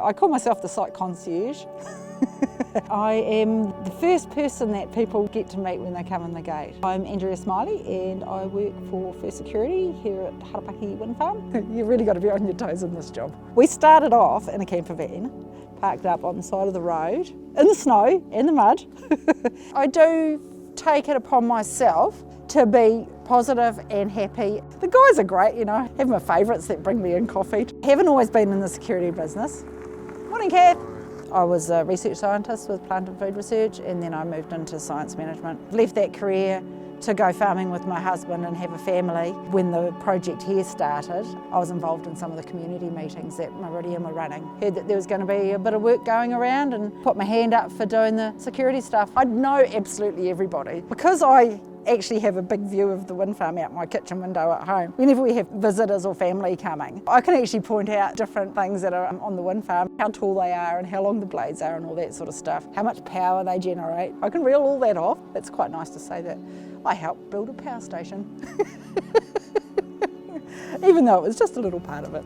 I call myself the site concierge. I am the first person that people get to meet when they come in the gate. I'm Andrea and I work for First Security here at Harapaki wind farm. You've really got to be on your toes in this job. We started off in a camper van, parked up on the side of the road, in the snow and the mud. I do take it upon myself to be positive and happy. The guys are great, you know. I have my favourites that bring me in coffee. Haven't always been in the security business. Morning, Kath. I was a research scientist with plant and food research, and then I moved into science management. Left that career to go farming with my husband and have a family. When the project here started, I was involved in some of the community meetings that Meridian were running. Heard that there was going to be a bit of work going around and put my hand up for doing the security stuff. I know absolutely everybody. Because I actually have a big view of the wind farm out my kitchen window at home. Whenever we have visitors or family coming, I can actually point out different things that are on the wind farm, how tall they are and how long the blades are and all that sort of stuff, how much power they generate. I can reel all that off. It's quite nice to say that I helped build a power station, even though it was just a little part of it.